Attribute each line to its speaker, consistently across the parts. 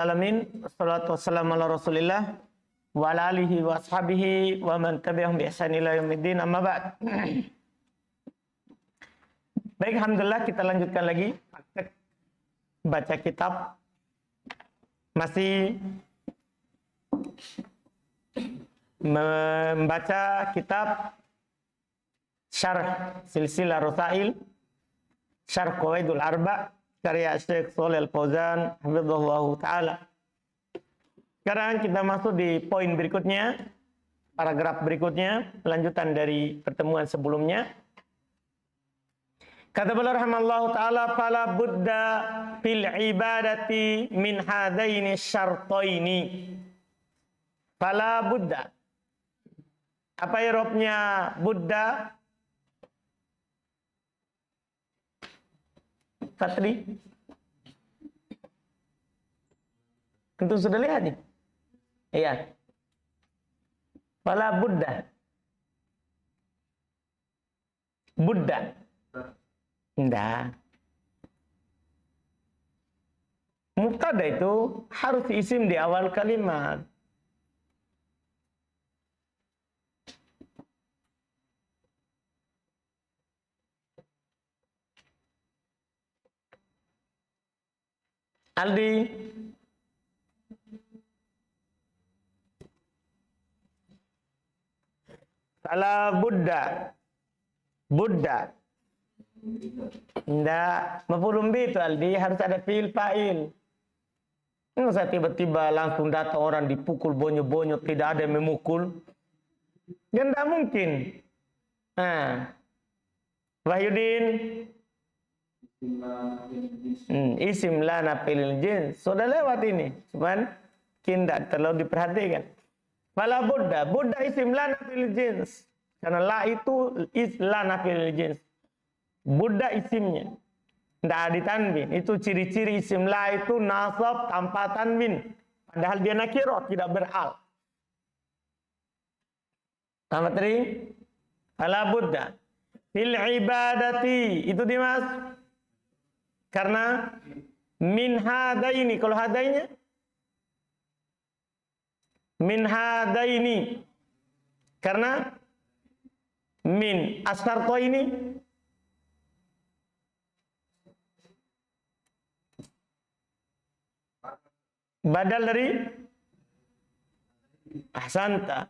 Speaker 1: Alamin, wassalatu wassalamu ala rasulillah wa ala alihi wa ashabihi wa man tabi'ahum bi ihsan ila yaumiddin, amma ba'd. Baik, alhamdulillah kita lanjutkan lagi praktek baca kitab. Masih membaca kitab Syarh Silsilah Rasail Syarh Qawaidul Arba' karya Syekh Shalih Al-Fauzan hafizahullah ta'ala. Sekarang kita masuk di poin berikutnya, paragraf berikutnya, lanjutan dari pertemuan sebelumnya. Kata beliau rahimallahu ta'ala, fala budda fil ibadati min hadaini syartaini. Fala budda. Apa i'rabnya budda? Fatri, tentu sudah lihat nih. Iya. Fala budda. Budda. Enggak. Mubtada itu harus isim di awal kalimat. Aldi, fala budda. Budda. Enggak, maf'ulun bih itu Aldi, harus ada fi'il fa'il. Enggak usah tiba-tiba langsung datang orang dipukul bonyo-bonyo, tidak ada yang memukul. Kan enggak mungkin. Nah, Wahyudin, isim lana fil jins sudah lewat ini, cuman tidak terlalu diperhatikan. Fala budda, budda isim lana fil jins, karena la itu lana fil jins. Budda isimnya tidak ditanwin, itu ciri-ciri isim la itu nasab tanpa tanwin, padahal dia nakirah, tidak beral. Tamat tadi? Fala budda fil ibadati, itu Dimas. Karena min hadaini, kalau hadainya min hadaini, karena min asarto ini badal dari ahsanta.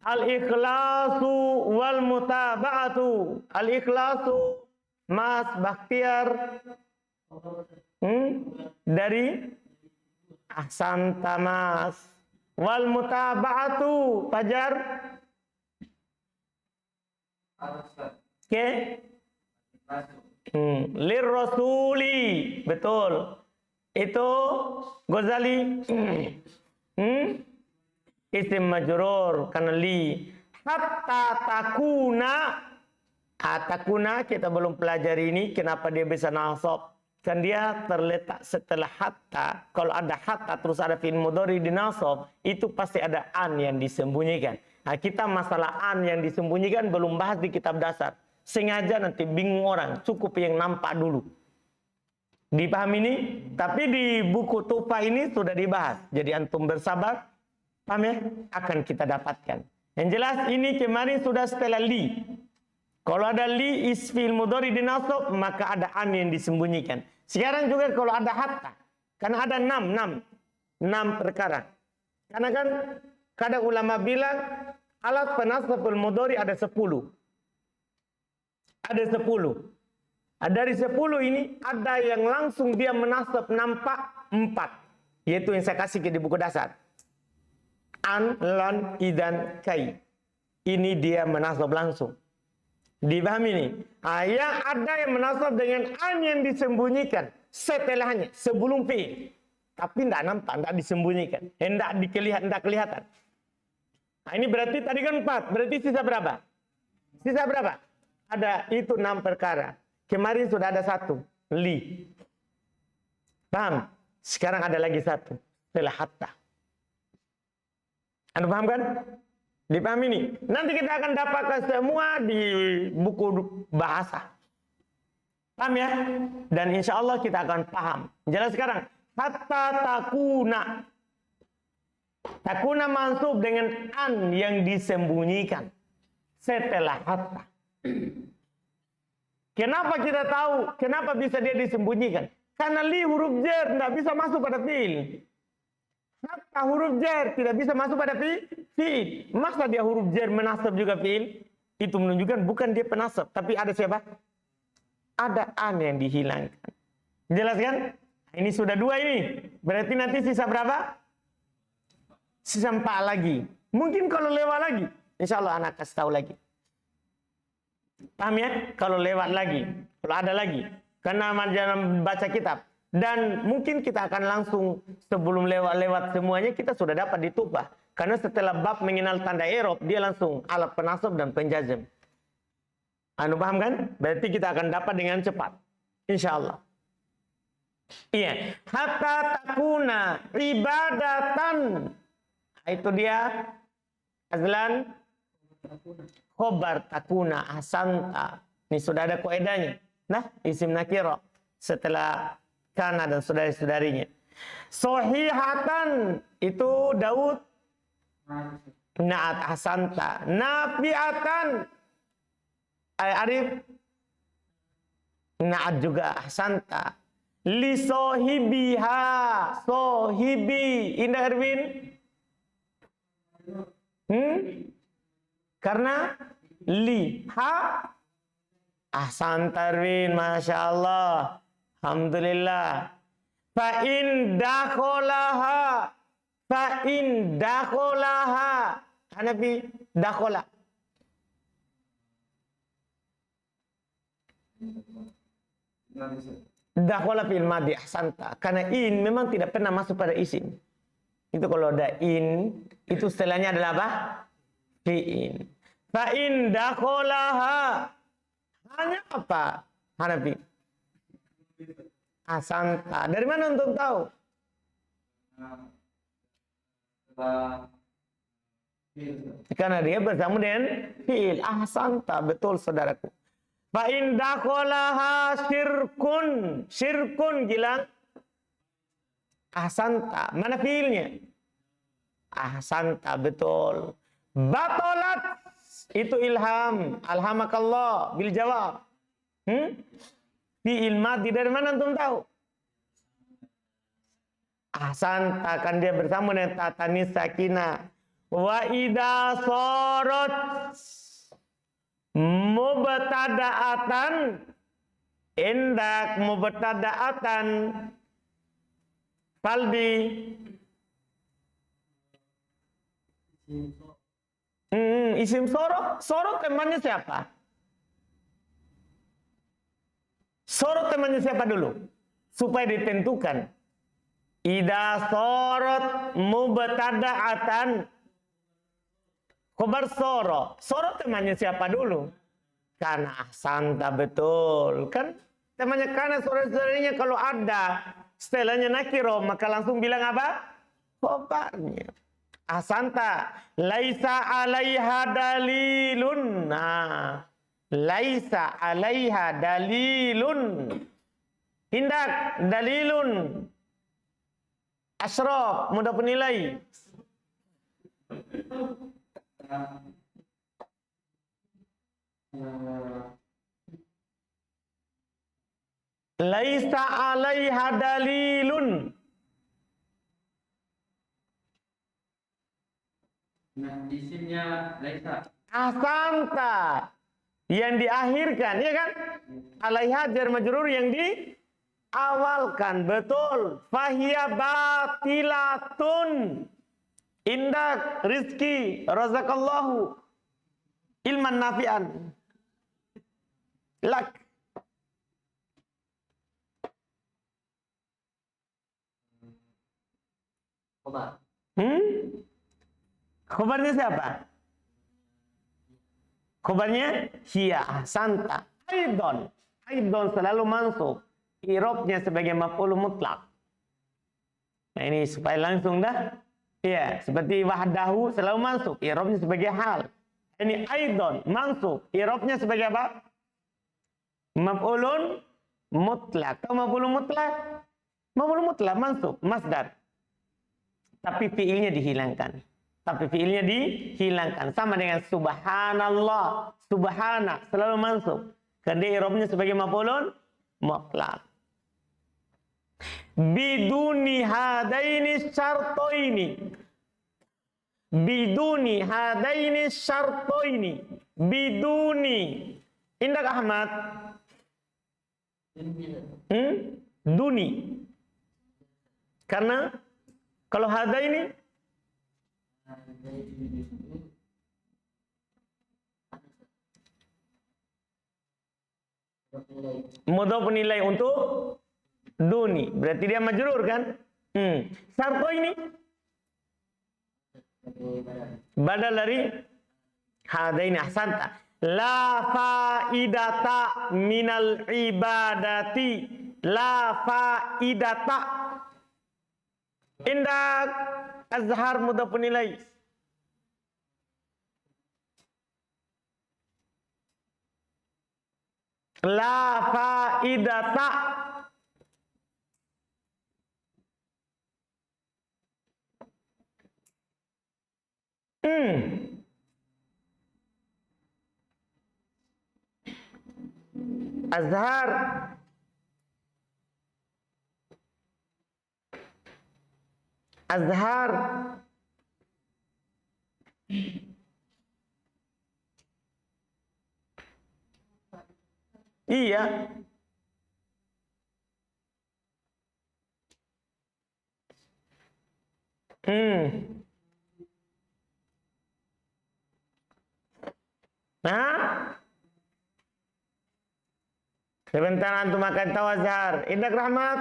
Speaker 1: Al-ikhlasu wal mutaba'atu. Al-ikhlasu Mas Bakhtiar dari ahsanta Mas. Wal mutaba'atu Fajar. Oke. Lir rasuli, betul. Itu Ghazali. Isim majrur karena li. Hatta takuna. Takuna kita belum pelajari ini, kenapa dia bisa nasab. Kan dia terletak setelah hatta. Kalau ada hatta terus ada fi'il mudhari di nasab, itu pasti ada an yang disembunyikan. Nah, kita masalah an yang disembunyikan belum bahas di kitab dasar. Sengaja nanti bingung orang, cukup yang nampak dulu. Dipahami ini? Tapi di buku Tufa ini sudah dibahas. Jadi antum bersabar, paham ya? Akan kita dapatkan. Yang jelas ini kemarin sudah setelah li. Kalau ada li isfil mudhari dinasab, maka ada an yang disembunyikan. Sekarang juga kalau ada hatta, karena ada 6 perkara. Karena kan kadang ulama bilang alat penasabul mudhari ada 10. Ada 10. Dari 10 ini ada yang langsung dia menasab nampak 4. Yaitu yang saya kasih di buku dasar. An, lan, idan, kai. Ini dia menasab langsung. Dipahami nih? Yang ada yang menasab dengan an yang disembunyikan setelahnya, sebelum fi'il. Tapi tidak nampak, tidak disembunyikan. Tidak kelihatan. Nah, ini berarti tadi kan 4. Berarti sisa berapa? Sisa berapa? Ada itu 6 perkara. Kemarin sudah ada 1. Li. Paham? Sekarang ada lagi 1. Setelah hatta. Anda paham kan? Dipahami nih. Nanti kita akan dapatkan semua di buku bahasa. Paham ya? Dan insya Allah kita akan paham. Jelas sekarang. hatta takuna. Takuna mansub dengan an yang disembunyikan setelah hatta. Kenapa kita tahu? Kenapa bisa dia disembunyikan? Karena li huruf jar tidak bisa masuk pada fiil. Hatta huruf jar tidak bisa masuk pada fiil. Masa dia huruf jar menasab juga fiil? Itu menunjukkan bukan dia penasab, tapi ada siapa? Ada an yang dihilangkan. Jelas kan? Ini sudah 2 ini. Berarti nanti sisa berapa? Sisa 4 lagi. Mungkin kalau lewat lagi, insya Allah anak kasih tahu lagi. Paham ya? Kalau lewat lagi, kalau ada lagi. Karena dalam baca kitab. Dan mungkin kita akan langsung sebelum lewat-lewat semuanya kita sudah dapat ditupah. Karena setelah bab mengenal tanda i'rab, dia langsung alat penasab dan penjazm. Anu paham kan? Berarti kita akan dapat dengan cepat. Insya Allah. Iya. Hatta takuna ibadatan. Itu dia. Azlan. Khobar takuna ahsanta. Ini sudah ada kaidahnya. Nah, isim nakira setelah kana dan saudari-saudarinya. Sohihatan itu Daud. Naat ahsanta. Nafiatan. Arif. Naat juga ahsanta. Li sohibiha. Sohibi. Indah Erwin. Karena li. Ha. Ahsanta Erwin. Masya Allah. Alhamdulillah. Fa'in dakholaha. Fa'in dakholaha. Hanafi dakhola. Dakhola fil madi ahsanta. Karena in memang tidak pernah masuk pada isim. Itu kalau ada in, itu setelahnya adalah apa? Fi'in. Fa'in dakholaha. Hanya apa? Hanafi. Ahsanta. Dari mana untuk tahu? Karena dia bersama dengan fi'il. Ahsanta. Betul saudaraku. Fa'in dakholaha syirkun. Syirkun bilang ahsanta. Mana fi'ilnya? Ahsanta. Betul. Batolat. Itu ilham. Alhamakallah. Bil jawab. Fi'il madi. Dari mana antum tahu? Ahsanta. Kan dia bersama dengan tatanis sakinah. Wa idha sorot mubtada'atan. Indak mubtada'atan. Faldi. Isim sorot. Sorot temannya siapa? Sorot temannya siapa dulu? Supaya ditentukan. Ida sorot mubtada'atan. Khobar sorot. Sorot temannya siapa dulu? Karena ahsanta betul. Kan temannya karena saudara-saudaranya kalau ada setelahnya nakiro maka langsung bilang apa? Khobarnya. Ahsanta. Laisa alaiha dalilun. Nah. Laisa alaiha dalilun. Hindak dalilun. Asyraf mudah penilai. Laisa alaiha dalilun.
Speaker 2: Nah, isimnya laisa.
Speaker 1: Ahsanta. Yang diakhirkan, ya kan? Alaiha jar majrur yang diawalkan, betul. Fahiya batilatun. Indak rizki razakallahu ilman nafi'an. Lak.
Speaker 2: Khobar.
Speaker 1: Khobarnya siapa? Khobarnya hiya ahsanta. Aidon. Aidon selalu mansub. I'rabnya sebagai maf'ul mutlak. Nah ini supaya langsung dah. Iya, seperti wahdahu selalu mansub. I'rabnya sebagai hal. Ini aidon mansub. I'rabnya sebagai apa? Maf'ulun mutlak. Tahu maf'ulun mutlak? Maf'ul mutlak mansub, masdar. Tapi fiilnya dihilangkan. Sama dengan subhanallah, subhana selalu mansub. Karena i'rabnya sebagai maf'ulun mutlak. Biduni hadaini syartoini. Biduni hadaini syartoini. Biduni. Indak Ahmad. Duni. Karena kalau hadaini mudhaf nilai untuk duni. Berarti dia majrur kan? Syarto ini badal dari hadaini. Ahsanta. La faidata minal ibadati. La faidata. Indak azhar mudhaf nilai. La faidata. Azhar. Azhar. Iya. Nah, sebentar antum akan tahu azhar. Indak Rahmat.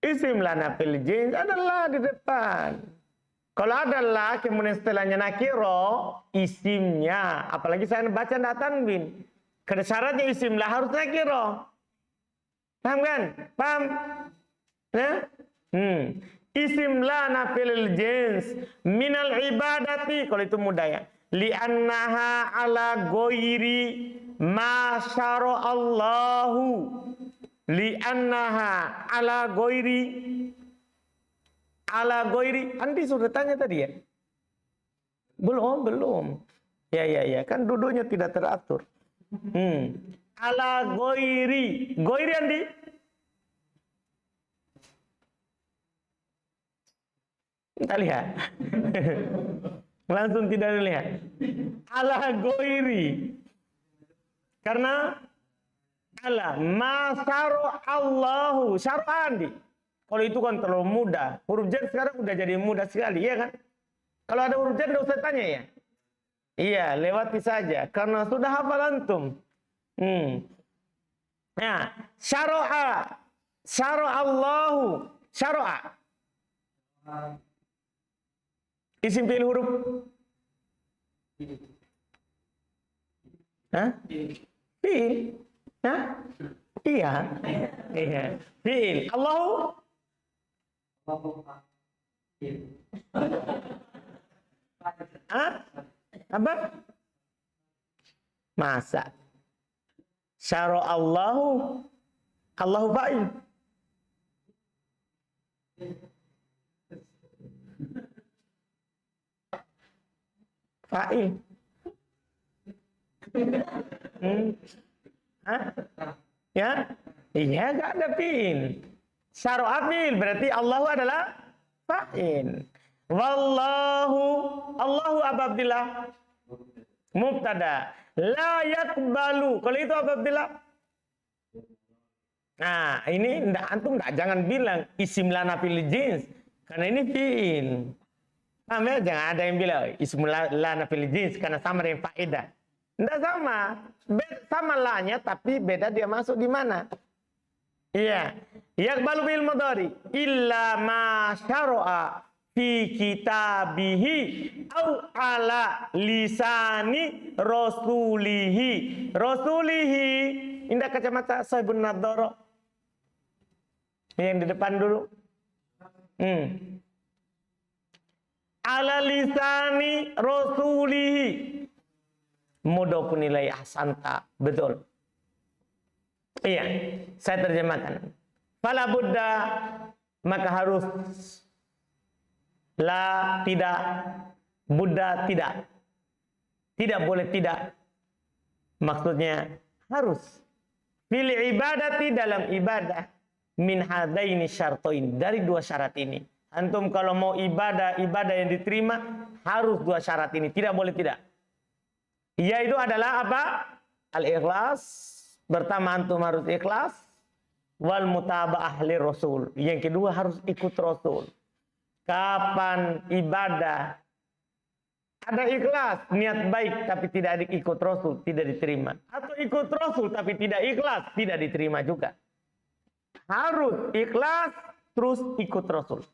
Speaker 1: Isim lana fil jins adalah di depan. Kalau adalah kemudian setelahnya nakiro, isimnya, apalagi saya baca ndak tanwin. Karena syaratnya isim lah harus nakiro. Paham kan? Paham? Ya? Isim lana fil jins minal ibadati, kalau itu mudah ya. Li'annaha ala ghairi ma syara Allahu. Li'annaha ala ghairi. Ala ghairi. Andi sudah tanya tadi ya? Belum. Ya. Kan duduknya tidak teratur. Ala ghairi. Ghairi Andi? Kita lihat. Langsung tidak lihat. Ala ghairi. Karena ala masaru Allahu syar'andi. Kalau itu kan terlalu mudah. Huruf jar sekarang udah jadi mudah sekali, ya kan? Kalau ada huruf jar enggak usah tanya ya. Iya, lewati saja karena sudah hafal antum. Nah, syara'a. Syara'allahu. Syara'a. Isim fi'il huruf. Hah? Fi'il. Hah? Iya. Fi'il. Allahu. Hah? Apa? Masa. Syara'allahu. Allahu fa'il. Fa'il. Hah? Ya? Iya, enggak ada fi'il. Syara'a fi'il berarti Allahu adalah fa'il. Wallahu, Allahu apa Abdillah? Mubtada. La yakbalu. Kalau itu apa Abdillah? Nah, ini antum jangan bilang isim lana fil jins karena ini fi'il. Paham ya? Jangan ada yang bilang isim lana fil jins karena sama dengan faedah. Enggak sama. Sama lanya tapi beda dia masuk di mana. Iya. Yakbalu bil mudhari illa ma syara'a fi kitabihi au ala lisani rasulihi. Rasulihi. Indah kacamata sahibun nadhara. Yang di depan dulu. Ala lisani rasulihi. Mudhaf nilai ahsanta. Betul. Iya, saya terjemahkan. Fala Buddha, maka harus. La, tidak. Buddha, tidak. Tidak boleh tidak. Maksudnya harus. Fil ibadati, dalam ibadah. Min hadaini syartoin, dari dua syarat ini. Antum kalau mau ibadah yang diterima harus dua syarat ini, tidak boleh tidak. Yaitu adalah apa? Al-ikhlas. Pertama antum harus ikhlas. Wal mutaba'ah li Rasul. Yang kedua harus ikut Rasul. Kapan ibadah ada ikhlas, niat baik tapi tidak ikut Rasul, tidak diterima. Atau ikut Rasul tapi tidak ikhlas, tidak diterima juga. Harus ikhlas terus ikut Rasul.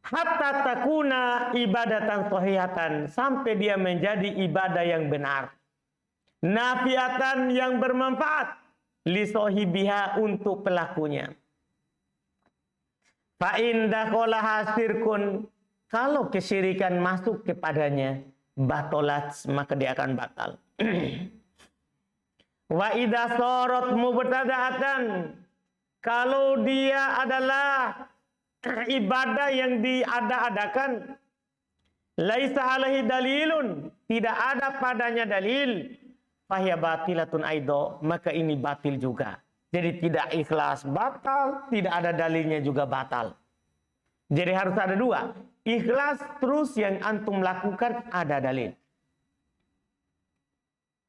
Speaker 1: Hatta takuna ibadatan sahihatan, sampai dia menjadi ibadah yang benar. Nafiatan, yang bermanfaat li sahibiha, untuk pelakunya. Fa in dakhalaha syirkun, kalau kesyirikan masuk kepadanya, batolat, maka dia akan batal. Wa idza sarat mubtada'atan, kalau dia adalah ibadah yang diada-adakan, laisa alaihi dalilun, tidak ada padanya dalil, fahiya batilatun aido, maka ini batil juga. Jadi tidak ikhlas batal, tidak ada dalilnya juga batal. Jadi harus ada dua, ikhlas terus yang antum lakukan ada dalil.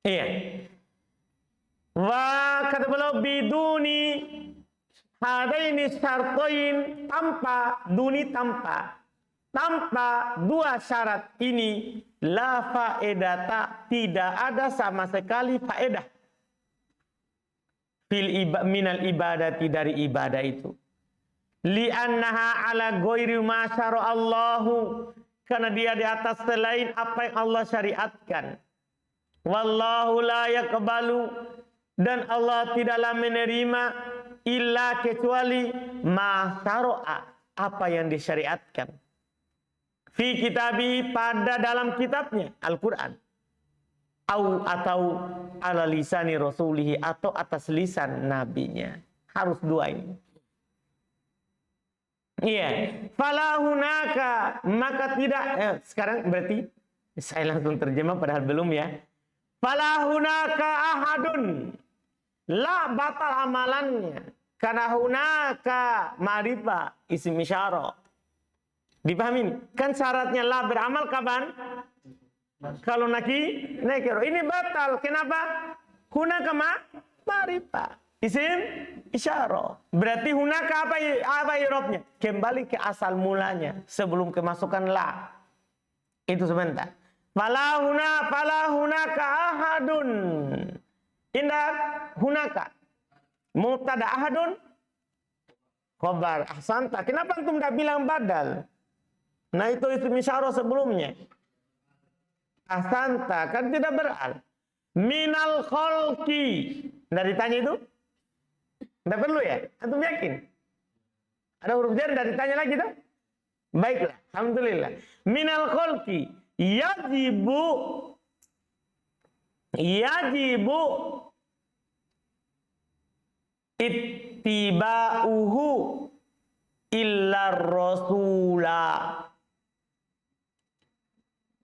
Speaker 1: Iya. Wa kata beliau biduni hadaini syartain, tanpa duni, tanpa dua syarat ini, la faedata, tidak ada sama sekali faedah minal ibadati, dari ibadah itu. Li'annaha ala ghairi ma syara'allahu, karena dia di atas selain apa yang Allah syariatkan. Wallahu la yaqbalu, dan Allah tidaklah menerima illa, kecuali ma syara'a, apa yang disyariatkan. Fi kitabi, pada dalam kitabnya Al-Quran. Atau ala lisani rasulihi, atau atas lisan nabinya. Harus dua ini. Iya. Fala hunaka, maka tidak. Sekarang berarti saya langsung terjemah padahal belum ya. Fala hunaka ahadun, la batal amalannya. Karena hunaka ma'rifah isim isyarah. Dipahami? Kan syaratnya la beramal kapan? Kalau nakiro. Ini batal. Kenapa? Hunaka ma'rifah isim isyarah. Berarti hunaka apa irobnya? Kembali ke asal mulanya sebelum kemasukan la. Itu sebentar. Fala hunaka ahadun. Indah hunaka. Mubtada ahadun khobar ahsanta. Kenapa antum enggak bilang badal? Nah itu isim isyarah sebelumnya. Ahsanta kan tidak beral. Minal khalqi. Enggak ditanya itu? Enggak perlu ya? Antum yakin? Ada huruf jar enggak ditanya lagi tuh? Baiklah, alhamdulillah. Minal khalqi yajibu ittiba'uhu illa rasula.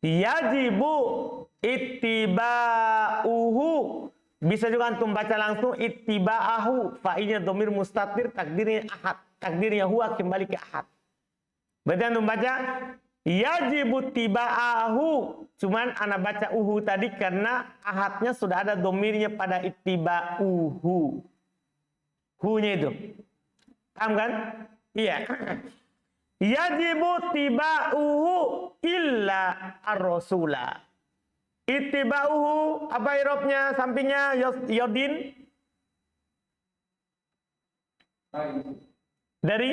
Speaker 1: Yajibu ittiba'uhu. Bisa juga antum baca langsung ittiba'ahu. Fa'ilnya dhamir mustatir, takdirnya ahad. Takdirnya huwa, kembali ke ahad. Berarti antum baca yajibu ittiba'ahu. Cuman anak baca uhu tadi karena ahadnya sudah ada dhamirnya pada ittiba'uhu. Hu-nya itu. Paham kan? Iya. Yajibu tiba'uhu illa ar-rasula. Ittiba'uhu, apa irobnya sampingnya yodin? Dari?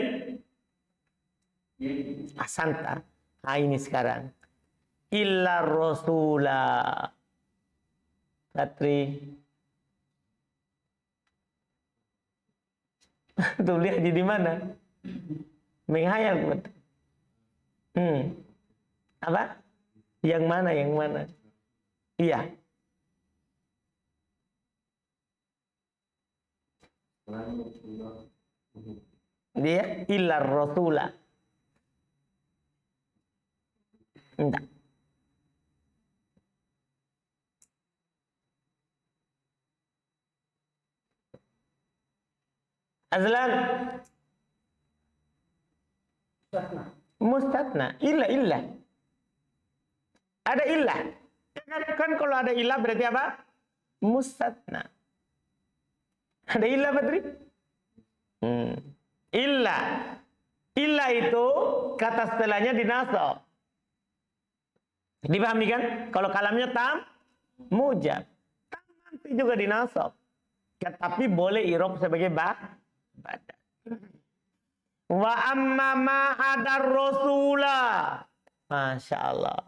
Speaker 1: Asanta. Nah ini sekarang. Illa rasula. Patri. Tuh lihat di mana? Menghayal. Apa? Yang mana? Yang mana? Iya. Dia illar rasula. Enggak. Azlan. Mustatna. Illa. Ada illa. Kan kalau ada illa berarti apa? Mustatna. Ada illa, Badri? Illa. Illa itu kata setelahnya dinasab. Dipahami kan? Kalau kalamnya tam, mujab. Tam nanti juga dinasab. Tapi boleh irob sebagai badal. Wa amma ma adar rasula. Masya Allah.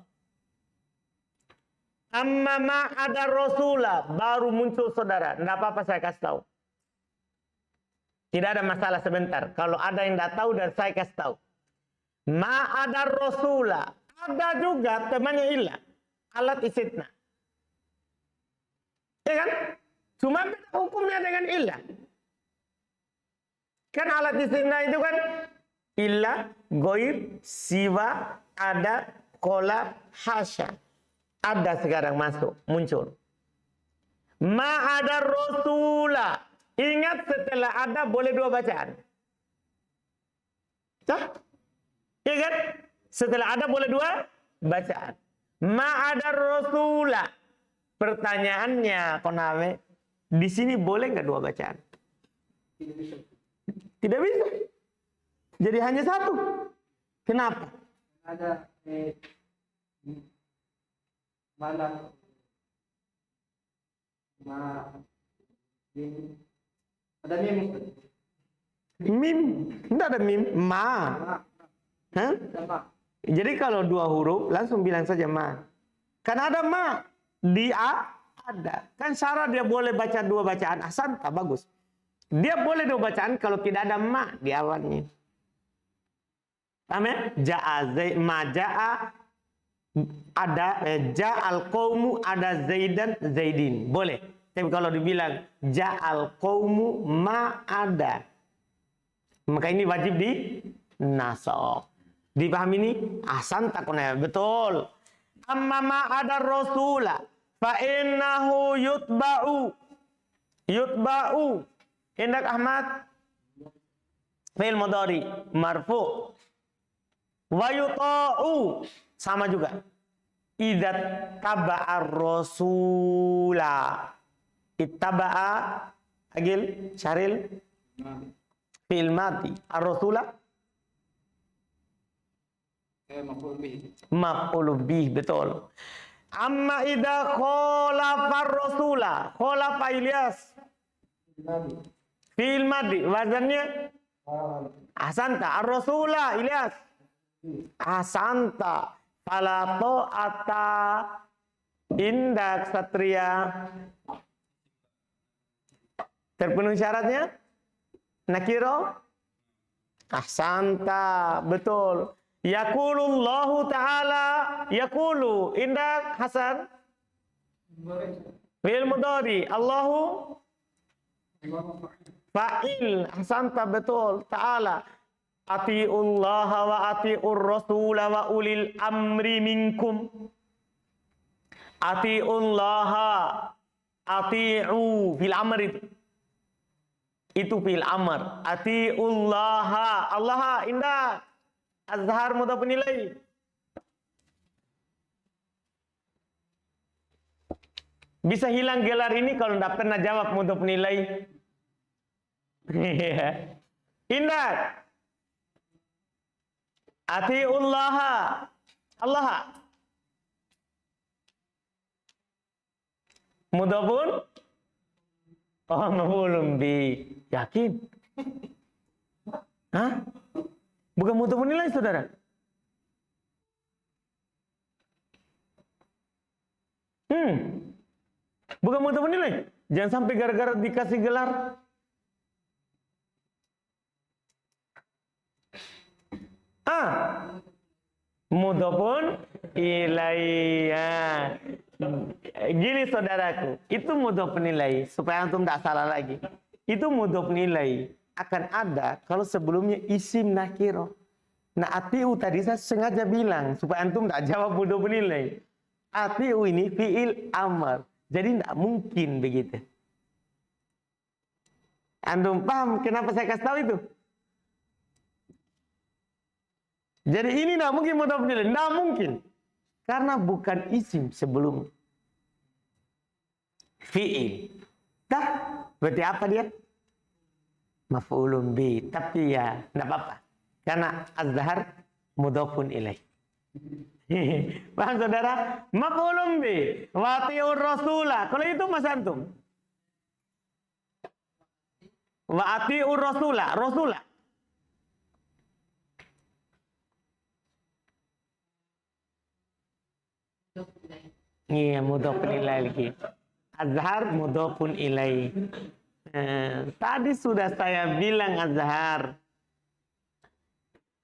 Speaker 1: Amma ma adar rasula. Baru muncul saudara. Tidak apa-apa saya kasih tahu. Tidak ada masalah sebentar. Kalau ada yang tidak tahu dan saya kasih tahu. Ma adar rasula. Ada juga temannya illa. Alat istitna. Ya kan? Cuma beda hukumnya dengan illa. Kan alat istitna itu kan illa, goir, siwa, ada, kola, hasya. Ada sekarang masuk, muncul. Ma ada rasula. Ingat setelah ada boleh dua bacaan. Ya kan? Setelah ada boleh dua bacaan. Ma ada rasula. Pertanyaannya, Konawe, di sini boleh nggak dua bacaan? Tidak bisa. Jadi hanya satu. Kenapa?
Speaker 2: Ada malam ada mim.
Speaker 1: Mim. Tidak ada mim. Ma. Hah? Jadi kalau dua huruf langsung bilang saja ma. Karena ada ma. Di a ada. Kan syarat dia boleh baca dua bacaan. Ahsan, tak bagus. Dia boleh dua bacaan kalau tidak ada ma di awalnya. Paham ya? Ja'a ma ja'a ada ja'al qaumu ada zaidan zaidin. Boleh. Tapi kalau dibilang ja'al qaumu ma ada. Maka ini wajib di nasab. Dipahami ini? Ahsan takuna. Betul. Amma ma ada rasula fa innahu yutba'u. Indak Ahmad fi'il mudhari marfu wa yuta'u sama juga idza taba'ar rasula ittaba'a agil syaril fi'il madhi ar-rasula maf'ul bih betul. Amma idza khalafar rasula khalafa Ilyas fi'il madhi wazannya ahsanta ar-rasula Ilyas ahsanta fala ta'ata indak satria terpenuhi syaratnya nakiro ahsanta betul. Yaqulullahu ta'ala yaqulu indak Hasan fi'il mudhari Allahu fa'il ahsanta betul ta'ala atiullaha wa atiur rasula wa ulil amri minkum atiullaha ati'u fil amri itu fil amr atiullaha Allah indah azhar mudhaf nilai bisa hilang gelar ini kalau tidak pernah jawab mudhaf nilai. Indah atiullaha Allah mudhafun maf'ulun bi yakin hah bukan mudhafun nilai saudara bukan mudhafun nilai jangan sampai gara-gara dikasih gelar mudhafun ilaihi. Gini saudaraku, itu mudhafun ilaihi supaya antum tak salah lagi. itu mudhof nilai akan ada kalau sebelumnya isim nakiro. Nah, atiu tadi saya sengaja bilang supaya antum tak jawab mudhof nilai. Atiu ini fiil amr. Jadi tidak mungkin begitu. Antum paham kenapa saya kasih tahu itu? Jadi ini tidak mungkin mudhof nilai, tidak mungkin. Karena bukan isim sebelum fiil. Dah, berarti apa dia? Maf'ulun bi. Tapi ya, tidak apa-apa. Karena az-zahar mudhofun ilaih. Paham saudara? Maf'ulun bi. Wati'ur rasulah. Kalau itu mas antum. Wa'ati'ur rasulah. Rasulah. Iya, mudhofun ilaih lagi. Az-zahar mudhofun ilaih. Tadi sudah saya bilang az-zahar.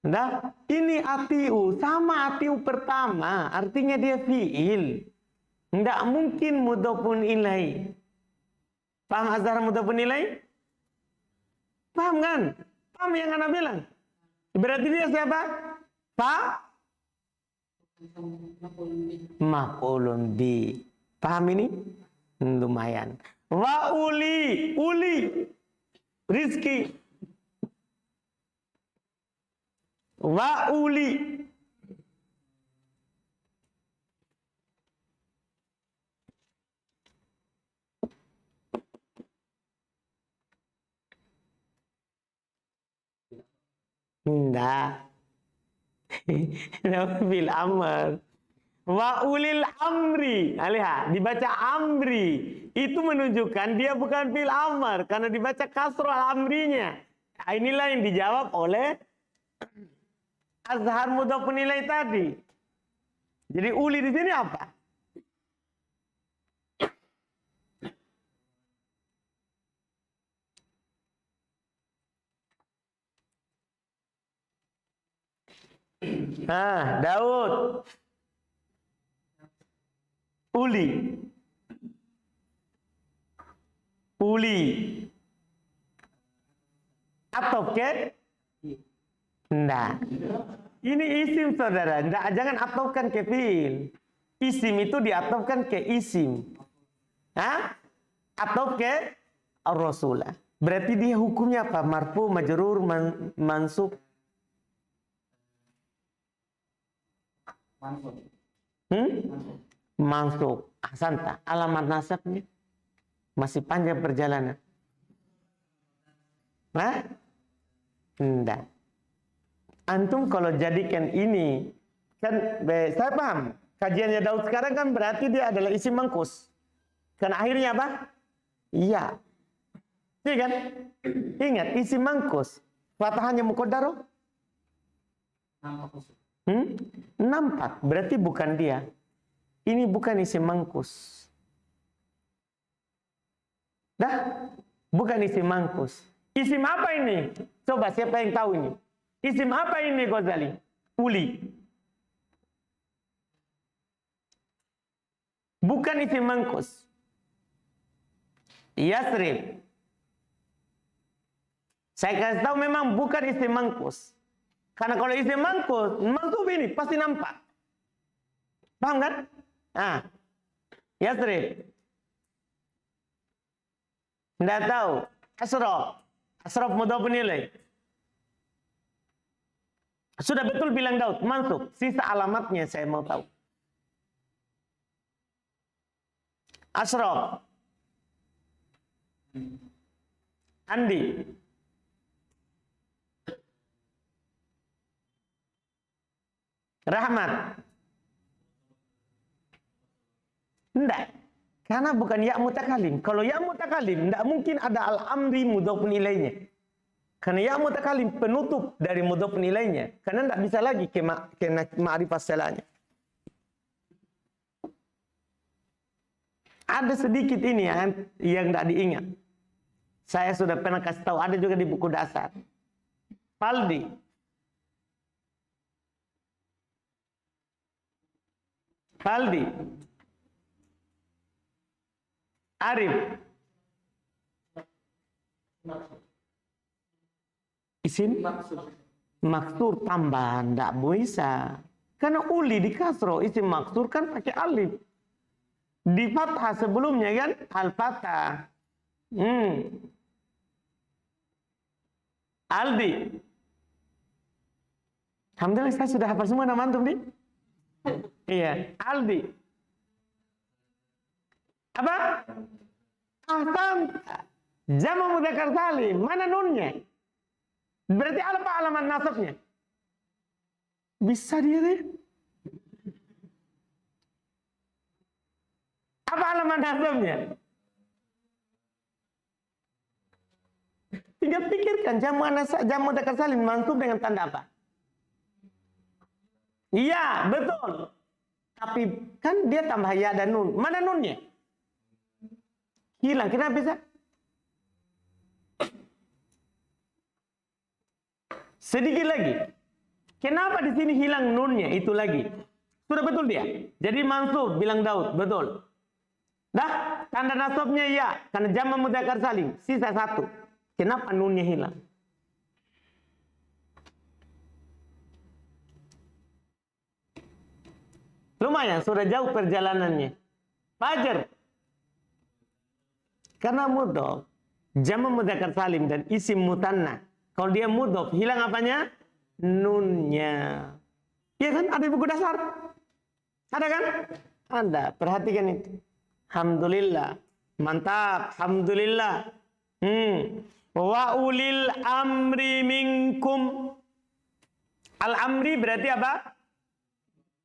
Speaker 1: Nah, ini atiu sama atiu pertama, artinya dia fiil. Tidak mungkin mudhofun ilaih. Paham az-zahar mudhofun ilaih? Paham kan? Paham yang Anda bilang? Berarti dia siapa? Maf'ulun bi. Paham ini? Lumayan. Wa uli rizki. Wa uli enggak. Bil amr. Wa ulil amri. Lihat, dibaca amri. Itu menunjukkan dia bukan fil amr karena dibaca kasrah amrinya. Inilah yang dijawab oleh az-zahar mudhofun ilaih tadi. Jadi uli di sini apa? Nah, Daud. Uli. Atau ke? Nah. Ini isim saudara. Nah, jangan atofkan ke fiil. Isim itu diatofkan ke isim. Hah? Atof ke ar-rasulah. Berarti dia hukumnya apa? Marfu, majrur, mansub. Mansub. Ahsanta. Alamat nasabnya masih panjang perjalanan. Hah? Enggak. Antum kalau jadikan ini, kan saya paham. Kajiannya Daud sekarang kan berarti dia adalah isim mangkus. Kan akhirnya apa? Iya. Iya kan? Ingat, isim mangkus. Fatahannya muqaddarah? Nampak. Berarti bukan dia. Ini bukan isim mangkus. Dah? Bukan isim mangkus. Isim apa ini? Coba siapa yang tahu ini? Isim apa ini Ghazali? Uli. Bukan isim mangkus. Yasrib. Saya kasih tahu memang bukan isim mangkus. Karena kalau isim mangkus, mansub ini pasti nampak. Paham kan? Ah. Yasrib. Tidak tahu. Asraf. Asraf mudhofun ilaih. Sudah betul bilang Daud, mansub. Sisa alamatnya saya mau tahu. Asraf. Andi. Rahmat. Enggak. Karena bukan ya mutakalim. Kalau ya mutakalim, enggak mungkin ada al-amri mudhofun ilaihnya. Karena ya mutakalim penutup dari mudhofun ilaihnya. Karena enggak bisa lagi ke ma'rifah salahnya. Ada sedikit ini yang enggak diingat. Saya sudah pernah kasih tahu, ada juga di buku dasar. Faldi. Faldi. Arif. Isim
Speaker 2: Maksud.
Speaker 1: maksur tambahan tidak bisa. Karena uli di kasro, isim maksur kan pakai alif. Di fathah sebelumnya kan al-fathah. Aldi. Alhamdulillah saya sudah hafal semua nama antum nih. Iya, Aldi. Apa? Ahsan. Jamu mudzakkar salim. Mana nunnya? Berarti apa alamat nasabnya? Bisa dia deh. Apa alamat nasabnya? Tinggal pikirkan jamu mudzakkar salim mansub dengan tanda apa? Iya, betul. Tapi kan dia tambah ya dan nun. Mana nunnya? Hilang. Kenapa bisa? Sedikit lagi. Kenapa di sini hilang nunnya? Itu lagi. Sudah betul dia. Jadi mansub bilang Daud, betul. Dah, tanda nasabnya ya, karena jamak mudzakkar salim. Sisa satu. Kenapa nunnya hilang? Lumayan, sudah jauh perjalanannya. Fajar. Karena mudhof, jamak mudzakkar salim dan isim mutanna. Kalau dia mudhof, hilang apanya? Nunnya. Iya kan? Ada di buku dasar. Ada kan? Ada. Perhatikan itu. Alhamdulillah. Mantap. Alhamdulillah. Wa ulil amri minkum. Al-amri berarti apa?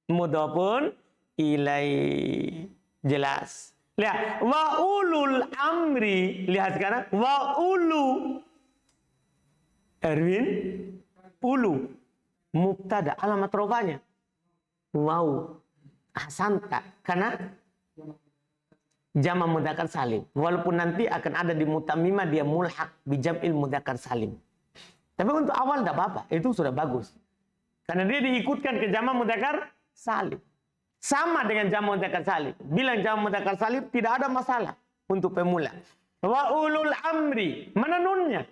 Speaker 1: Mudhofun ilai. Jelas. Lihat, wa ulul amri. Lihat sekarang, wa ulu. Erwin, ulu. Mubtada, alamat rofanya. Wow. Ahsanta. Karena jamak mudzakkar salim. Walaupun nanti akan ada di mutammimah dia mulhaq bijam'il mudzakkar salim. Tapi untuk awal tidak apa-apa. Itu sudah bagus. Karena dia diikutkan ke jamak mudzakkar salim. Sama dengan jamak mudzakkar salim. Bilang jamak mudzakkar salim tidak ada masalah untuk pemula. Wa ulul amri. Mana nunnya?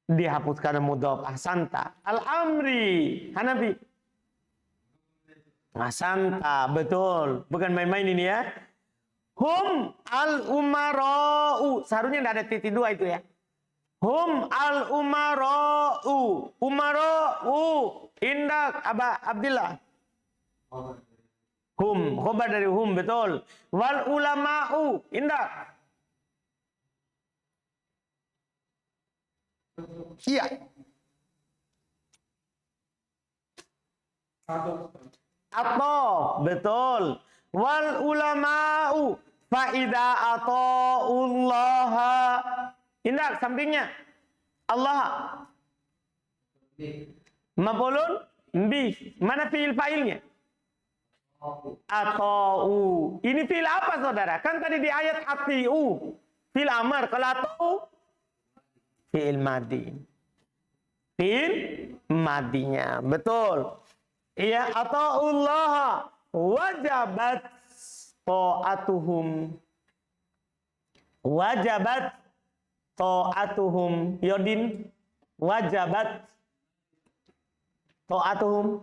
Speaker 1: Dihapus karena mudhof. Ahsanta. Al-amri. Hanafi. Ahsanta. Betul. Bukan main-main ini ya. Hum al-umara'u. Seharusnya tidak ada titik dua itu ya. Hum al-umara'u. Umara'u. Indak Aba Abdillah. Hum, khobar dari hum, betul. Wal ulama'u, indah. Iya. Atau, betul. Wal ulama'u, fa'idha ata'ullaha. Indah, sampingnya. Allah. Maf'ulun bi. Mana fi'il fa'ilnya? Atau. Ini fi'il apa saudara? Kan tadi di ayat atiu. Fi'il amar. Kalau atau fi'il madi. Fi'il madinya. Betul. Iya. Ata'ullah. Wajabat ta'atuhum. Wajabat ta'atuhum. Yodin. Wajabat ta'atuhum.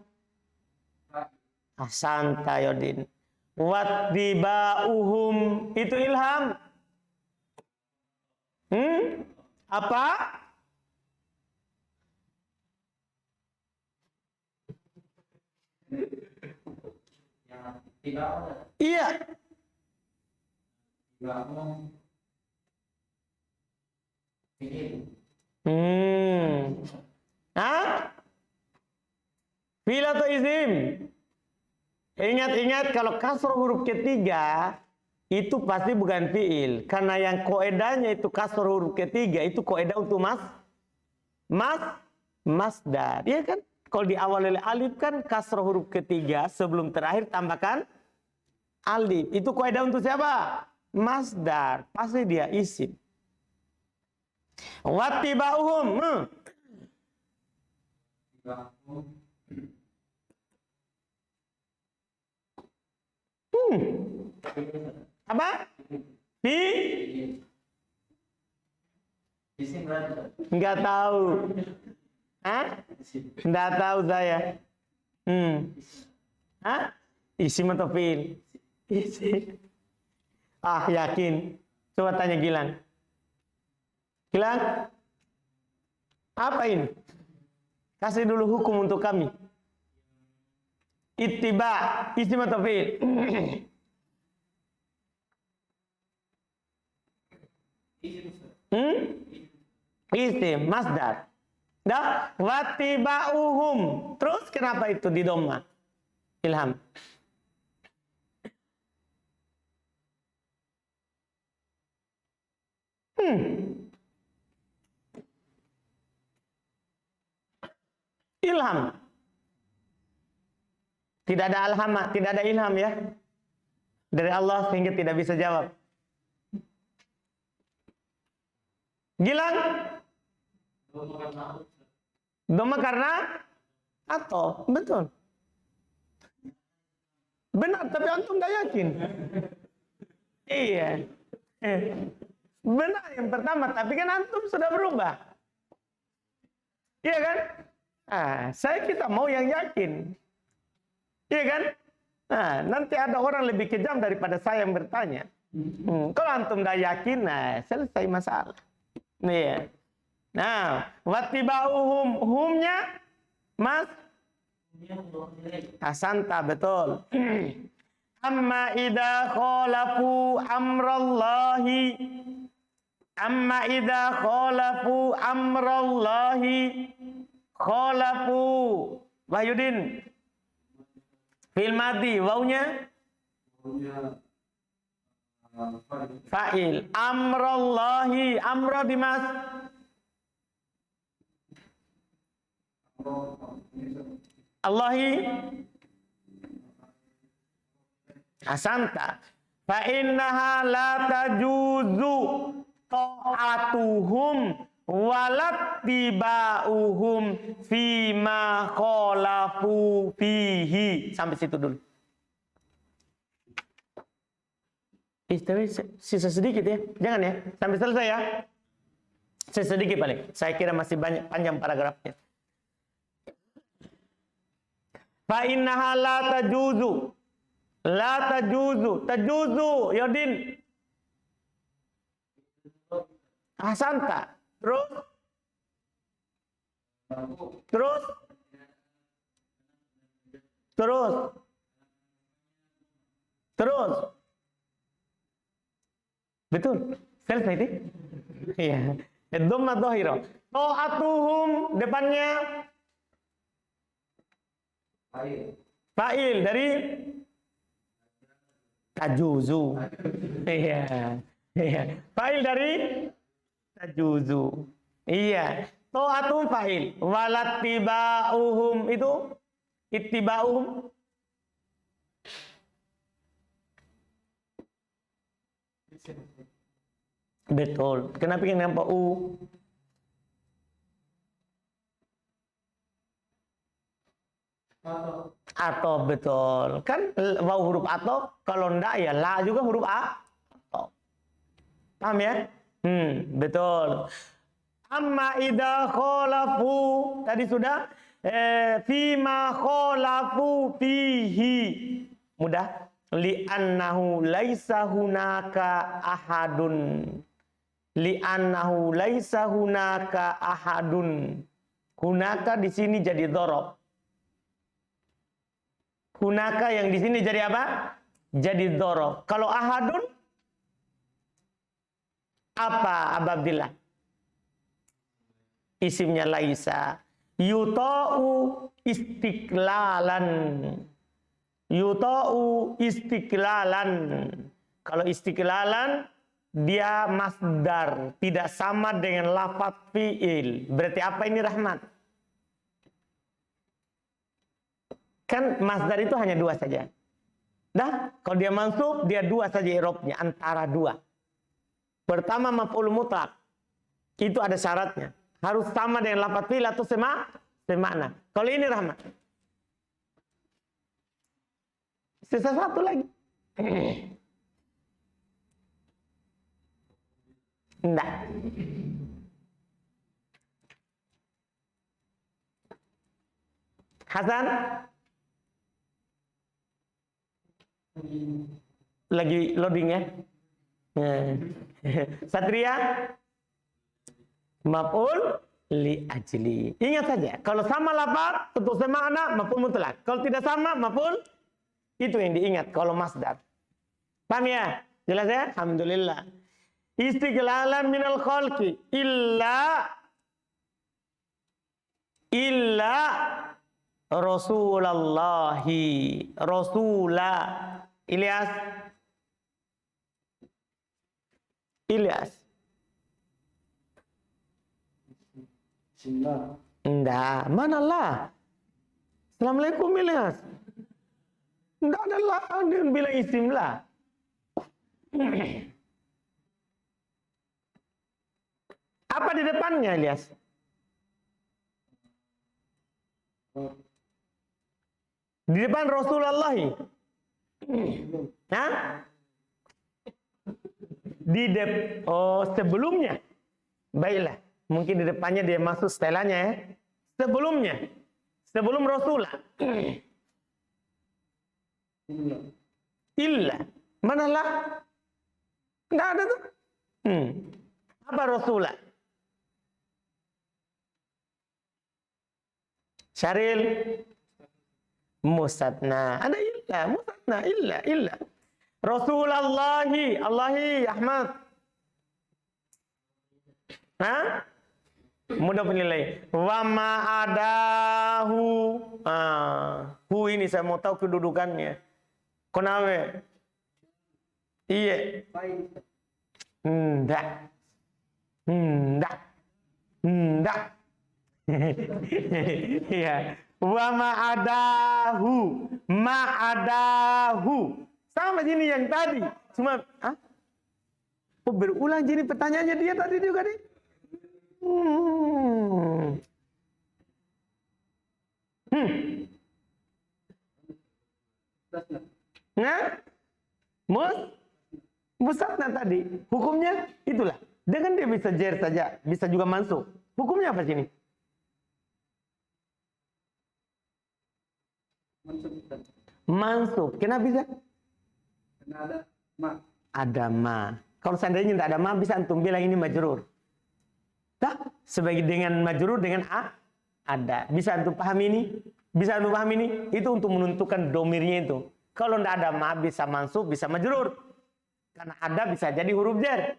Speaker 1: Ahsanta Yodin. Wattiba'uhum. Itu ilham. Apa? Iya. Hah? Fi'il atau izim? Ingat-ingat kalau kasroh huruf ketiga itu pasti bukan fi'il. Karena yang koedahnya itu kasroh huruf ketiga itu koedah untuk masdar. Iya kan? Kalau diawali oleh alif kan kasroh huruf ketiga sebelum terakhir tambahkan alif. Itu koedah untuk siapa? Masdar. Pasti dia isim. Wattiba'uhum. Apa? Enggak tahu. Hah? Enggak tahu saya. Hah? Isim atau fiil? Isim. Ah, yakin. Coba tanya Gilang. Gilang, apa ini? Kasih dulu hukum untuk kami. Ittiba, isim atau fiil? Isim, masdar. Dah, wattiba'uhum. Terus kenapa itu di dhamma? Ilham. Ilham. Tidak ada alhamah, tidak ada ilham ya. Dari Allah sehingga tidak bisa jawab. Gilang? Dhamma karena atau betul. Benar, tapi antum tidak yakin. Iya. Benar yang pertama, tapi kan antum sudah berubah. Iya kan? Kita mau yang yakin. Iya kan? Nanti ada orang lebih kejam daripada saya yang bertanya. Kalau antum tidak yakin, selesai masalah. Iya. Nah, wattiba'uhum, humnya Mas Asanta, betul. Amma idza khalafu amrallahi, amma idza khalafu amrallahi, khalafu Wahyudin fil madhi, wawnya fa'il. Amrallahi, amra Dimas. Allahi Asanta. Fa innaha la tajuzu ta'atuhum walattiba'uhum fima khalafu fihi. Sampai situ dulu. Sisa sedikit ya. Jangan ya. Sampai selesai ya. Sisa sedikit paling. Saya kira masih banyak panjang paragrafnya. Fa innaha la tajuzu. La tajuzu. Tajuzu, Yodin. Ahsanta. Terus. Terus. Terus. Terus. Betul. Selesai itu? Iya. Dhamma dhahira. Ta'atuhum depannya fa'il dari tajuzu. Iya. Iya. Fa'il dari tajuzu. Iya. Ta'atuhum fa'il. Walattiba'uhum itu ittiba'uhum. Betul. Kenapa yang nampak U? Atau betul. Kan waw huruf atau, kalau enggak ya la juga huruf A. Atau. Paham ya? Betul. Amma idza khalafu, tadi sudah fima khalafu fihi. Mudah. Li'annahu laisa hunaka ahadun. Li'annahu laisa hunaka ahadun. Hunaka di sini jadi dhorob. Hunaka yang di sini jadi apa? Jadi dhorob. Kalau ahadun apa, Abdillah? Isimnya laisa. Yuta'u istiqlalan. Yuta'u istiqlalan. Kalau istiqlalan dia masdar, tidak sama dengan lafaz fi'il. Berarti apa ini, Rahmat? Kan masdar itu hanya dua saja. Dah, kalau dia mansub, dia dua saja i'rabnya, antara dua. Pertama maf'ul mutlaq. Itu ada syaratnya. Harus sama dengan lafaz fi'il atau semakna. Kalau ini, Rahmat, sisa satu lagi. Enggak. Hasan? Lagi loading ya? Satria? Maf'ul li ajli. Ingat saja, kalau sama lafaz tentu semakna maf'ul mutlak. Kalau tidak sama maf'ul, itu yang diingat kalau masdar. Paham ya? Jelas ya? Alhamdulillah. Istighlalan minal khalqi illa Rasulallahi. Rasula. Ilyas.
Speaker 2: Bismillah.
Speaker 1: Enggak, manalah. Assalamualaikum Ilyas. Enggak ada lah, dia bilang isim lah. Apa di depannya Ilyas? Di depan Rasulullah. Hah? Sebelumnya. Baiklah. Mungkin di depannya dia masuk setelahnya ya. Sebelumnya. Sebelum Rasulullah. Illa. Manalah? Enggak ada tuh. Apa Rasulullah? Syaril. Mustatna. Ada illa. Mustatna. Illa. Rasulullahi. Allahi. Ahmad. Hah? Mudah penilai. Wa ma'adahu. Hu ini saya mau tahu kedudukannya. Konawe. Iya. Enggak. Iya. Wa ma'adahu. Sama sini yang tadi. Cuma berulang jadi pertanyaannya dia tadi juga nih. Nah, musatna tadi hukumnya itulah. Dengan dia bisa jer saja, bisa juga mansub. Hukumnya apa sini? Mansub. Kenapa bisa?
Speaker 2: Karena ada ma.
Speaker 1: Ada ma. Kalau seandainya tidak ada ma, bisa antum bilang ini majrur. Nah, sebagai dengan majrur dengan ada. Bisa antum pahami ini? Bisa antum pahami ini? Itu untuk menentukan domirnya itu. Kalau tidak ada ma, bisa mansub, bisa majrur. Karena ada bisa jadi huruf jar.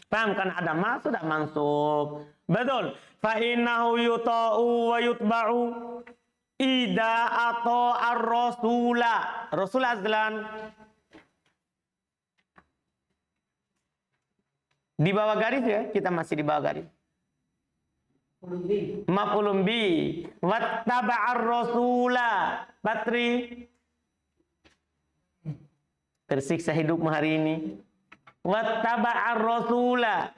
Speaker 1: Paham? Karena ada ma sudah mansub. Betul. Fa innahu yuta'u wa yutba'u ida atau ar-rasula. Rasul azlan. Di bawah garis ya, kita masih di bawah garis. Maf'ulun bi. Wattaba'ar rasula. Patri. Tersiksa hidupmu hari ini. Wattaba'ar rasula.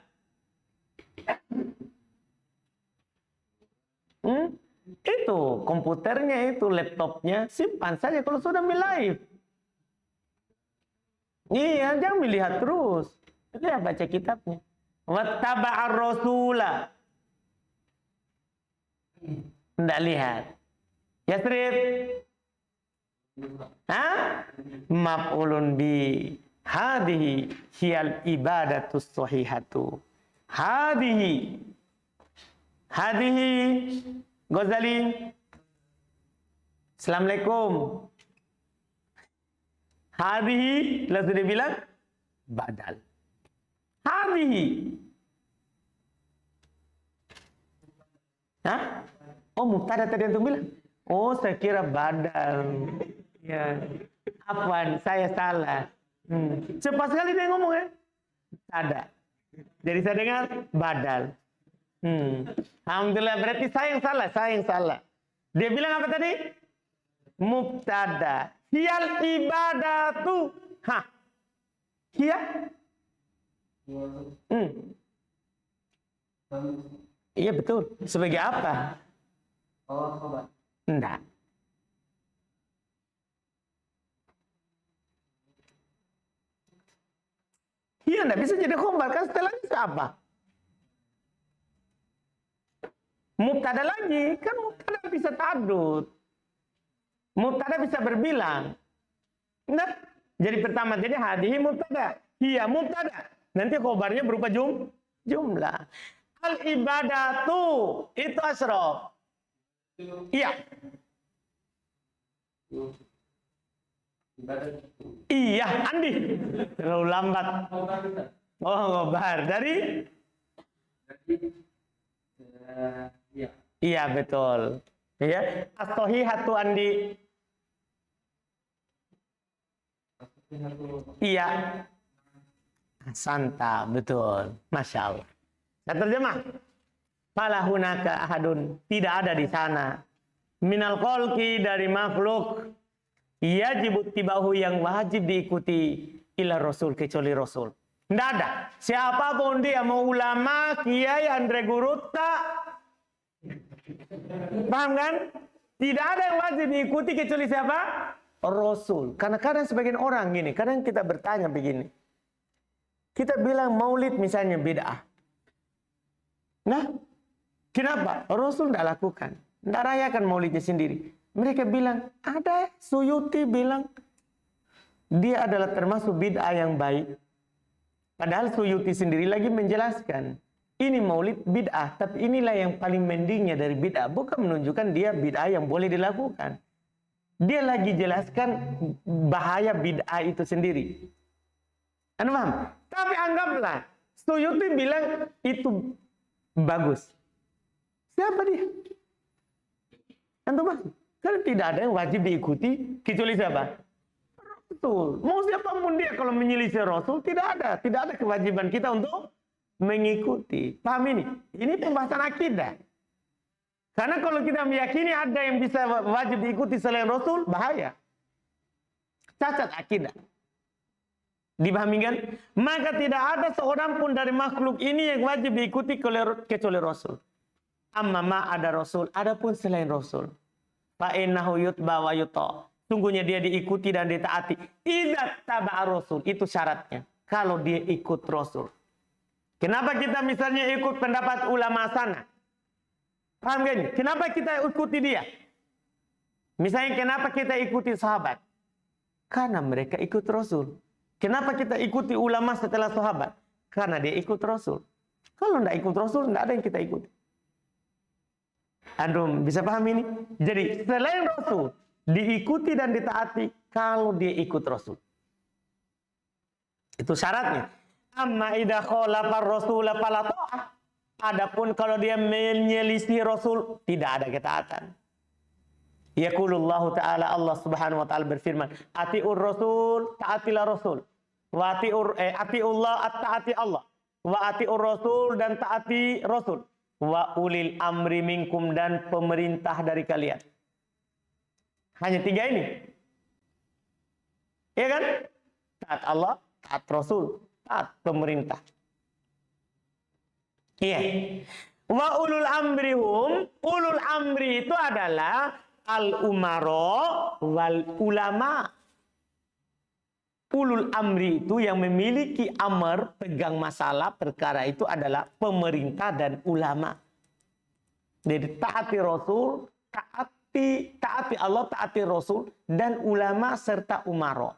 Speaker 1: Itu komputernya itu, laptopnya simpan saja kalau sudah live. Iya, jangan melihat terus. Lihat baca kitabnya. Wattaba'ar rasula. Tidak lihat. Yasrib. Maf'ulun bi. Hadihi hiyal ibadatus sahihatu. Hadihi. Ghazali. Assalamualaikum. Hadihi. Lalu dia bilang badal. Hadihi. Mubtada tadi antum bilang. Saya kira badal. Ya. Afwan, saya salah. Cepat sekali dia ngomong ya. Ada. Jadi saya dengar badal. Alhamdulillah, berarti saya yang salah. Dia bilang apa tadi? Mubtada. Hiyal ibadatu. Hiya? Iya betul. Sebagai apa? Enggak. Iya, enggak bisa jadi khobar kan setelahnya siapa? Mubtada lagi, kan mubtada bisa ta'addud. Mubtada bisa berbilang. Nah, jadi pertama, jadi hadihi mubtada. Hiya mubtada. Nanti khobarnya berupa jumlah. Al-ibadatu, itu asrof. Iya. Iya, Andi. Terlalu lambat. Oh, ngobar. Dari?
Speaker 2: Iya.
Speaker 1: Iya, betul. Iya. As-sohihatu, Andi. Iya. Santa, betul. Masya Allah. Saya terjemah. Falahunaka ahadun. Tidak ada di sana. Minal kholqi, dari makhluk. Yajib tibahu, yang wajib diikuti. Ila Rasul, kecuali Rasul. Tidak ada. Siapapun dia, mau ulama, kiai, Andre Guruta. Paham kan? Tidak ada yang wajib diikuti kecuali siapa? Rasul. Karena kadang sebagian orang gini, kadang kita bertanya begini. Kita bilang maulid misalnya bid'ah. Nah, kenapa? Rasul tidak lakukan. Tidak rayakan maulidnya sendiri. Mereka bilang, ada. Suyuti bilang, dia adalah termasuk bid'ah yang baik. Padahal Suyuti sendiri lagi menjelaskan, ini maulid bid'ah, tapi inilah yang paling mendingnya dari bid'ah. Bukan menunjukkan dia bid'ah yang boleh dilakukan. Dia lagi jelaskan bahaya bid'ah itu sendiri. Anda paham? Tapi anggaplah, Suyuti bilang itu bagus. Siapa dia? Anda paham? Karena tidak ada yang wajib diikuti, kecuali siapa? Rasul. Mau siapapun dia kalau menyelisih Rasul, tidak ada kewajiban kita untuk mengikuti. Paham ini? Ini pembahasan akidah. Karena kalau kita meyakini ada yang bisa wajib diikuti selain Rasul, bahaya. Cacat akidah. Dipahami kan? Maka tidak ada seorang pun dari makhluk ini yang wajib diikuti kecuali Rasul. Amma ma ada Rasul, adapun selain Rasul. Fa innahu yutba wa yuta. Sungguhnya dia diikuti dan ditaati. Idza taba'a Rasul, itu syaratnya. Kalau dia ikut Rasul. Kenapa kita misalnya ikut pendapat ulama sana? Paham kan? Kenapa kita ikuti dia? Misalnya kenapa kita ikuti sahabat? Karena mereka ikut Rasul. Kenapa kita ikuti ulama setelah sahabat? Karena dia ikut Rasul. Kalau tidak ikut Rasul, tidak ada yang kita ikuti. Antum bisa paham ini? Jadi selain Rasul, diikuti dan ditaati kalau dia ikut Rasul. Itu syaratnya. Amma idza khalafa ar-rasul fala ta'ah. Adapun kalau dia menyelisih Rasul, tidak ada ketaatan. Yaqulullahu ta'ala, Allah Subhanahu wa ta'ala berfirman, atiur Rasul, taatilah Rasul. Wa atiullah, taati Allah. Wa atiur Rasul, dan taati Rasul. Wa ulil amri minkum, dan pemerintah dari kalian. Hanya 3 ini. Iya kan? Taat Allah, taat Rasul, taat pemerintah. Iya. Wa ulul amrihum, ulul amri itu adalah al-umara wal ulama. Ulul amri itu yang memiliki amr, pegang masalah perkara itu adalah pemerintah dan ulama. Jadi taati Rasul, taati Allah, taati Rasul, dan ulama serta umara.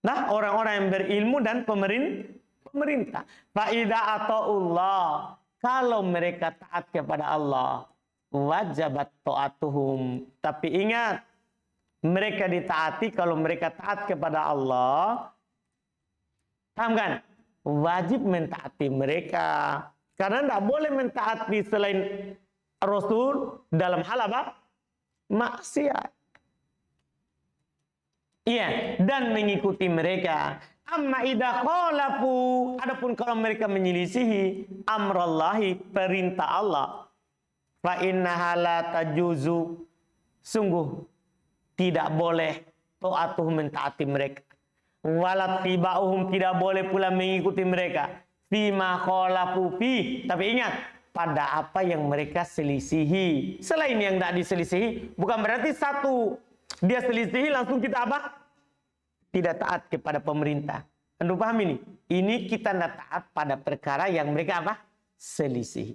Speaker 1: Nah, orang-orang yang berilmu dan pemerintah. Fa'idha ata'ullah, kalau mereka taat kepada Allah, wajabat ta'atuhum. Tapi ingat, mereka ditaati kalau mereka taat kepada Allah. Paham kan? Wajib mentaati mereka. Karena tidak boleh mentaati selain Rasul dalam hal apa? Maksiat. Iya, dan mengikuti mereka. Amma idza khalafu, adapun kalau mereka menyelisihi amrallahi, perintah Allah, fa innaha la tajuzu, sungguh tidak boleh ta'atuhum, mentaati mereka. Walat tiba'uhum, tidak boleh pula mengikuti mereka. Fima khalafu fi, tapi ingat, pada apa yang mereka selisihi. Selain yang tidak diselisihi, bukan berarti satu dia selisihi langsung kita apa? Tidak taat kepada pemerintah. Anda paham ini? Ini kita tidak taat pada perkara yang mereka apa? Selisihi.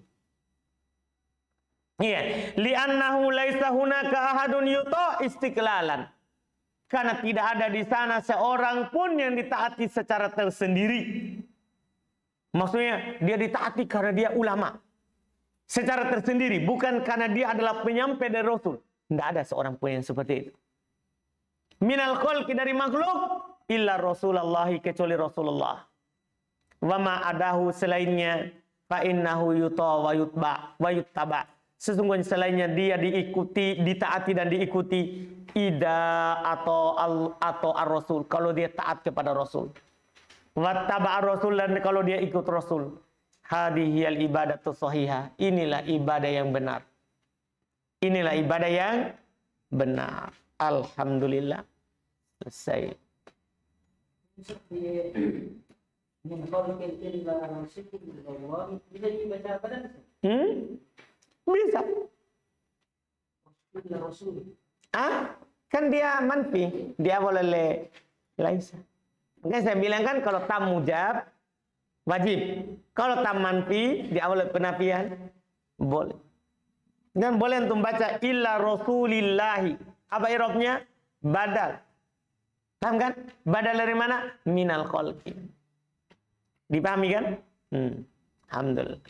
Speaker 1: Iya, li'annahu laisa hunaka ahadun yuta istiqlalan. Karena tidak ada di sana seorang pun yang ditaati secara tersendiri. Maksudnya dia ditaati karena dia ulama. Secara tersendiri, bukan karena dia adalah penyampai dari Rasul. Tidak ada seorang pun yang seperti itu. Minal khalqi, dari makhluk, illa Rasulullah, kecuali Rasulullah. Wa ma adahu, selainnya, fa innahu yuta wa yutba wa yuttaba. Sesungguhnya selainnya dia diikuti, ditaati dan diikuti ida atau ar-rasul, kalau dia taat kepada Rasul. Wattaba ar-rasul, dan kalau dia ikut Rasul. Hadhiyal ibadatu shahihah. Inilah ibadah yang benar. Inilah ibadah yang benar. Alhamdulillah. Selesai. Bisa. Kan dia manfi, dia boleh laisa. Makanya saya bilang kan kalau tam mujab wajib. Kalau tam manfi dia boleh penafian boleh. Dan boleh untuk baca illa rasulillahi. Apa i'rabnya? Badal. Paham kan? Badal dari mana? Minal khalqi. Dipahami kan? Alhamdulillah.